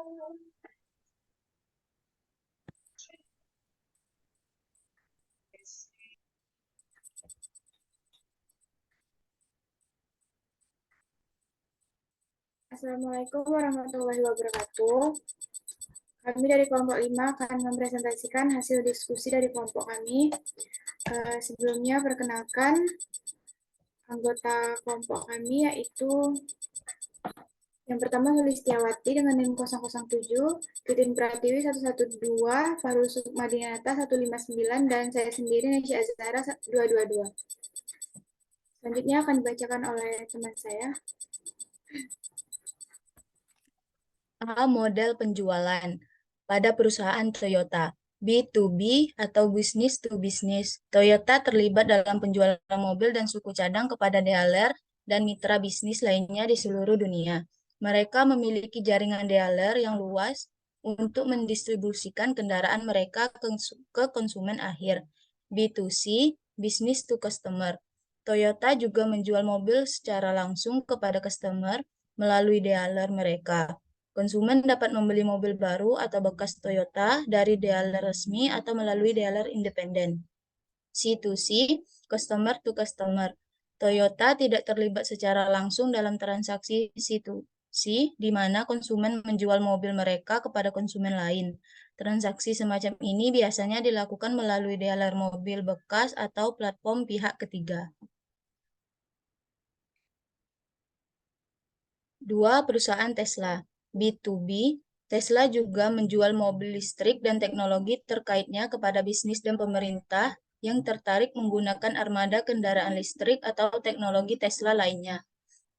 Assalamualaikum warahmatullahi wabarakatuh. Kami dari kelompok 5 akan mempresentasikan hasil diskusi dari kelompok kami. Sebelumnya perkenalkan anggota kelompok kami yaitu yang pertama Sulistiawati dengan NIM 007, Titin Pratiwi 112, Fahrul Sukmadinata 159, dan saya sendiri Nesya Azhara 222. Selanjutnya akan dibacakan oleh teman saya. A. Model penjualan pada perusahaan Toyota. B2B atau business to business. Toyota terlibat dalam penjualan mobil dan suku cadang kepada dealer dan mitra bisnis lainnya di seluruh dunia. Mereka memiliki jaringan dealer yang luas untuk mendistribusikan kendaraan mereka ke konsumen akhir. B2C, business to customer. Toyota juga menjual mobil secara langsung kepada customer melalui dealer mereka. Konsumen dapat membeli mobil baru atau bekas Toyota dari dealer resmi atau melalui dealer independen. C2C, customer to customer. Toyota tidak terlibat secara langsung dalam transaksi C2C, di mana konsumen menjual mobil mereka kepada konsumen lain. Transaksi semacam ini biasanya dilakukan melalui dealer mobil bekas atau platform pihak ketiga. 2. Perusahaan Tesla. B2B, Tesla juga menjual mobil listrik dan teknologi terkaitnya kepada bisnis dan pemerintah yang tertarik menggunakan armada kendaraan listrik atau teknologi Tesla lainnya.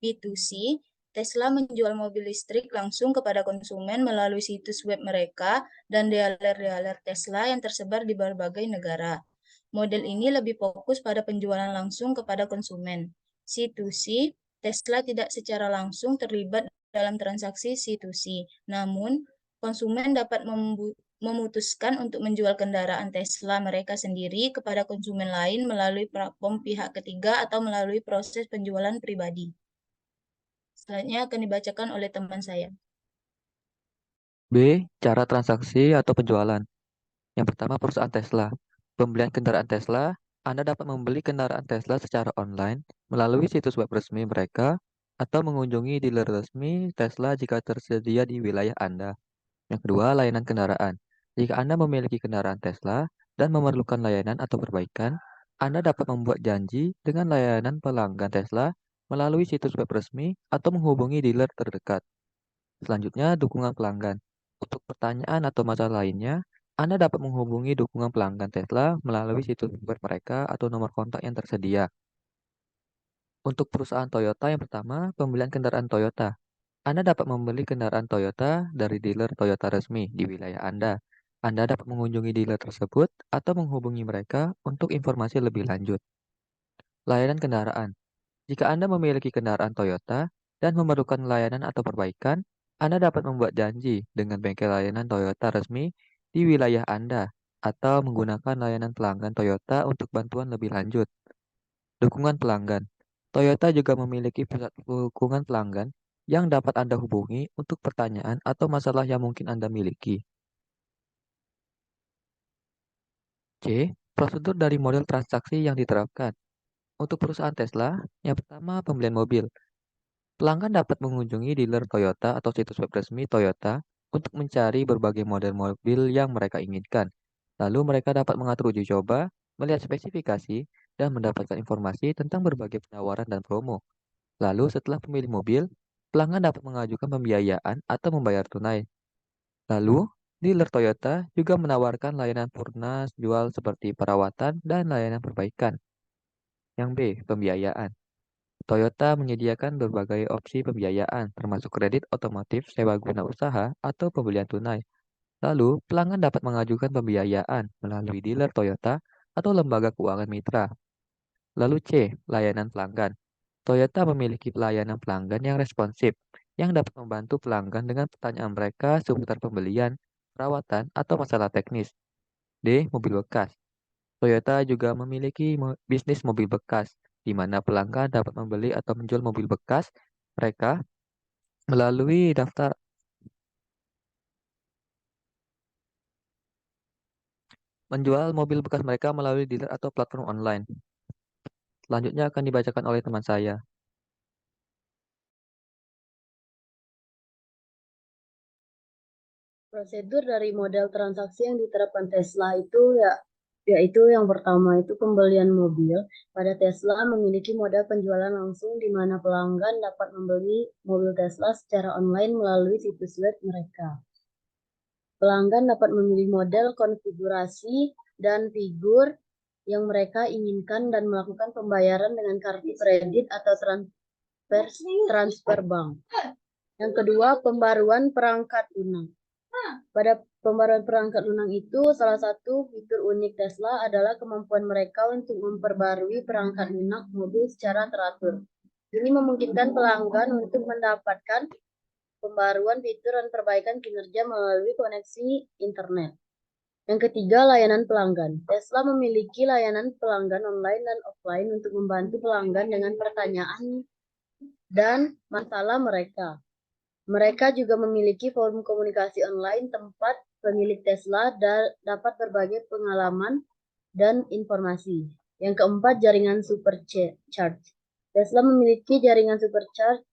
B2C, Tesla menjual mobil listrik langsung kepada konsumen melalui situs web mereka dan dealer-dealer Tesla yang tersebar di berbagai negara. Model ini lebih fokus pada penjualan langsung kepada konsumen. C2C, Tesla tidak secara langsung terlibat dalam transaksi C2C, namun konsumen dapat memutuskan untuk menjual kendaraan Tesla mereka sendiri kepada konsumen lain melalui platform pihak ketiga atau melalui proses penjualan pribadi. Selanjutnya akan dibacakan oleh teman saya. B. Cara transaksi atau penjualan. Yang pertama, perusahaan Tesla. Pembelian kendaraan Tesla, Anda dapat membeli kendaraan Tesla secara online melalui situs web resmi mereka atau mengunjungi dealer resmi Tesla jika tersedia di wilayah Anda. Yang kedua, layanan kendaraan. Jika Anda memiliki kendaraan Tesla dan memerlukan layanan atau perbaikan, Anda dapat membuat janji dengan layanan pelanggan Tesla melalui situs web resmi atau menghubungi dealer terdekat. Selanjutnya, dukungan pelanggan. Untuk pertanyaan atau masalah lainnya, Anda dapat menghubungi dukungan pelanggan Tesla melalui situs web mereka atau nomor kontak yang tersedia. Untuk perusahaan Toyota yang pertama, pembelian kendaraan Toyota. Anda dapat membeli kendaraan Toyota dari dealer Toyota resmi di wilayah Anda. Anda dapat mengunjungi dealer tersebut atau menghubungi mereka untuk informasi lebih lanjut. Layanan kendaraan. Jika Anda memiliki kendaraan Toyota dan memerlukan layanan atau perbaikan, Anda dapat membuat janji dengan bengkel layanan Toyota resmi di wilayah Anda atau menggunakan layanan pelanggan Toyota untuk bantuan lebih lanjut. Dukungan pelanggan. Toyota juga memiliki pusat dukungan pelanggan yang dapat Anda hubungi untuk pertanyaan atau masalah yang mungkin Anda miliki. C. Prosedur dari model transaksi yang diterapkan. Untuk perusahaan Tesla, yang pertama pembelian mobil. Pelanggan dapat mengunjungi dealer Toyota atau situs web resmi Toyota untuk mencari berbagai model mobil yang mereka inginkan. Lalu mereka dapat mengatur uji coba, melihat spesifikasi, dan mendapatkan informasi tentang berbagai penawaran dan promo. Lalu setelah memilih mobil, pelanggan dapat mengajukan pembiayaan atau membayar tunai. Lalu, dealer Toyota juga menawarkan layanan purna jual seperti perawatan dan layanan perbaikan. Yang B, pembiayaan. Toyota menyediakan berbagai opsi pembiayaan, termasuk kredit otomotif, sewa guna usaha, atau pembelian tunai. Lalu, pelanggan dapat mengajukan pembiayaan melalui dealer Toyota atau lembaga keuangan mitra. Lalu C, layanan pelanggan. Toyota memiliki pelayanan pelanggan yang responsif, yang dapat membantu pelanggan dengan pertanyaan mereka seputar pembelian, perawatan, atau masalah teknis. D, mobil bekas. Toyota juga memiliki bisnis mobil bekas, di mana pelanggan dapat membeli atau menjual mobil bekas mereka melalui daftar menjual mobil bekas mereka melalui dealer atau platform online. Selanjutnya akan dibacakan oleh teman saya. Prosedur dari model transaksi yang diterapkan Tesla itu yaitu yang pertama itu pembelian mobil. Pada Tesla memiliki model penjualan langsung di mana pelanggan dapat membeli mobil Tesla secara online melalui situs web mereka. Pelanggan dapat memilih model, konfigurasi, dan figur yang mereka inginkan dan melakukan pembayaran dengan kartu kredit atau transfer bank. Yang kedua, pembaruan perangkat lunak. Pada pembaruan perangkat lunak itu, salah satu fitur unik Tesla adalah kemampuan mereka untuk memperbarui perangkat lunak mobil secara teratur. Ini memungkinkan pelanggan untuk mendapatkan pembaruan fitur dan perbaikan kinerja melalui koneksi internet. Yang ketiga, layanan pelanggan. Tesla memiliki layanan pelanggan online dan offline untuk membantu pelanggan dengan pertanyaan dan masalah mereka. Mereka juga memiliki forum komunikasi online tempat pemilik Tesla dapat berbagi pengalaman dan informasi. Yang keempat, jaringan supercharge. Tesla memiliki jaringan supercharge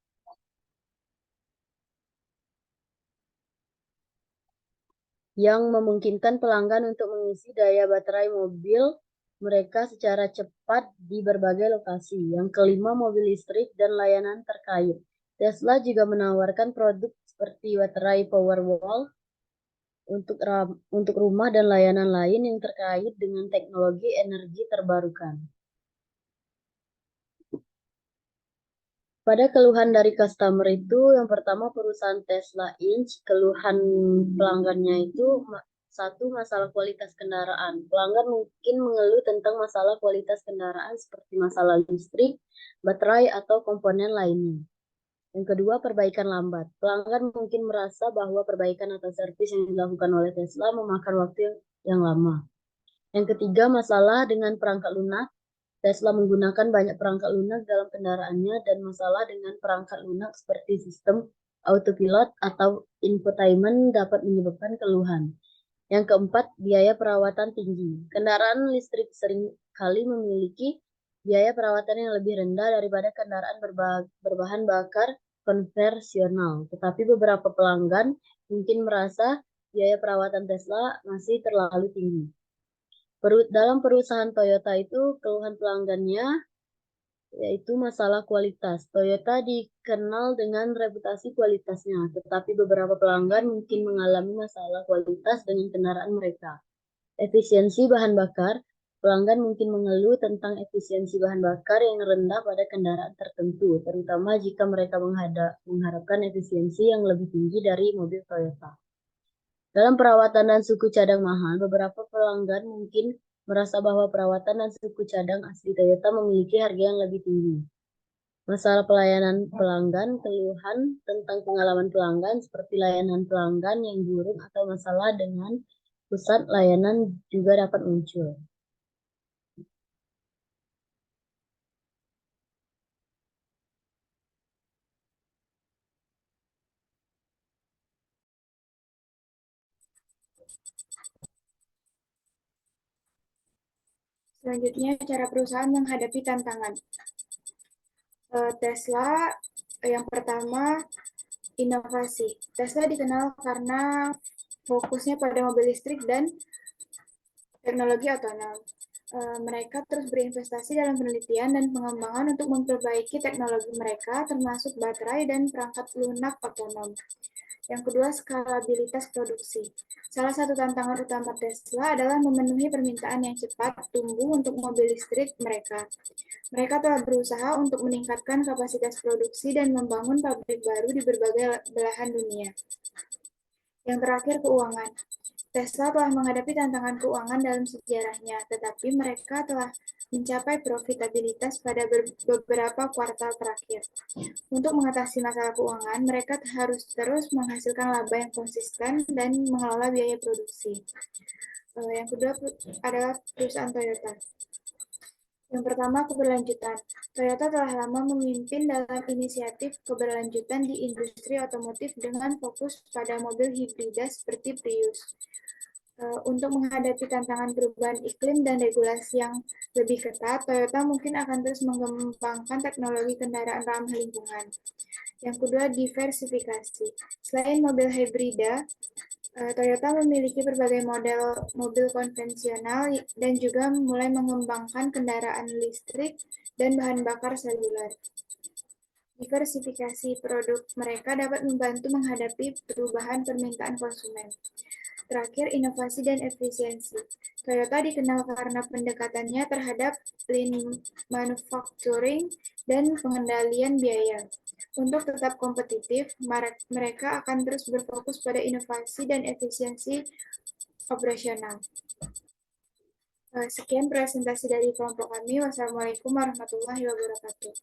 yang memungkinkan pelanggan untuk mengisi daya baterai mobil mereka secara cepat di berbagai lokasi. Yang kelima, mobil listrik dan layanan terkait. Tesla juga menawarkan produk seperti baterai Powerwall untuk rumah dan layanan lain yang terkait dengan teknologi energi terbarukan. Pada keluhan dari customer itu, yang pertama perusahaan Tesla Inc. Keluhan pelanggannya itu satu, masalah kualitas kendaraan. Pelanggan mungkin mengeluh tentang masalah kualitas kendaraan seperti masalah listrik, baterai, atau komponen lainnya. Yang kedua, perbaikan lambat. Pelanggan mungkin merasa bahwa perbaikan atau servis yang dilakukan oleh Tesla memakan waktu yang lama. Yang ketiga, masalah dengan perangkat lunak. Tesla menggunakan banyak perangkat lunak dalam kendaraannya dan masalah dengan perangkat lunak seperti sistem autopilot atau infotainment dapat menyebabkan keluhan. Yang keempat, biaya perawatan tinggi. Kendaraan listrik seringkali memiliki biaya perawatan yang lebih rendah daripada kendaraan berbahan bakar konvensional. Tetapi beberapa pelanggan mungkin merasa biaya perawatan Tesla masih terlalu tinggi. Dalam perusahaan Toyota itu, keluhan pelanggannya yaitu masalah kualitas. Toyota dikenal dengan reputasi kualitasnya, tetapi beberapa pelanggan mungkin mengalami masalah kualitas dengan kendaraan mereka. Efisiensi bahan bakar. Pelanggan mungkin mengeluh tentang efisiensi bahan bakar yang rendah pada kendaraan tertentu, terutama jika mereka mengharapkan efisiensi yang lebih tinggi dari mobil Toyota. Dalam perawatan dan suku cadang mahal, beberapa pelanggan mungkin merasa bahwa perawatan dan suku cadang asli Toyota memiliki harga yang lebih tinggi. Masalah pelayanan pelanggan, keluhan tentang pengalaman pelanggan seperti layanan pelanggan yang buruk atau masalah dengan pusat layanan juga dapat muncul. Selanjutnya, cara perusahaan menghadapi tantangan. Tesla, yang pertama, inovasi. Tesla dikenal karena fokusnya pada mobil listrik dan teknologi otonom. Mereka terus berinvestasi dalam penelitian dan pengembangan untuk memperbaiki teknologi mereka, termasuk baterai dan perangkat lunak otonom. Yang kedua, skalabilitas produksi. Salah satu tantangan utama Tesla adalah memenuhi permintaan yang cepat tumbuh untuk mobil listrik mereka. Mereka telah berusaha untuk meningkatkan kapasitas produksi dan membangun pabrik baru di berbagai belahan dunia. Yang terakhir, keuangan. Tesla telah menghadapi tantangan keuangan dalam sejarahnya, tetapi mereka telah mencapai profitabilitas pada beberapa kuartal terakhir. Untuk mengatasi masalah keuangan, mereka harus terus menghasilkan laba yang konsisten dan mengelola biaya produksi. Yang kedua adalah perusahaan Toyota. Yang pertama, keberlanjutan. Toyota telah lama memimpin dalam inisiatif keberlanjutan di industri otomotif dengan fokus pada mobil hibrida seperti Prius. Untuk menghadapi tantangan perubahan iklim dan regulasi yang lebih ketat, Toyota mungkin akan terus mengembangkan teknologi kendaraan ramah lingkungan. Yang kedua, diversifikasi. Selain mobil hibrida, Toyota memiliki berbagai model mobil konvensional dan juga mulai mengembangkan kendaraan listrik dan bahan bakar seluler. Diversifikasi produk mereka dapat membantu menghadapi perubahan permintaan konsumen. Terakhir, inovasi dan efisiensi. Toyota dikenal karena pendekatannya terhadap lean manufacturing dan pengendalian biaya. Untuk tetap kompetitif, mereka akan terus berfokus pada inovasi dan efisiensi operasional. Sekian presentasi dari kelompok kami. Wassalamualaikum warahmatullahi wabarakatuh.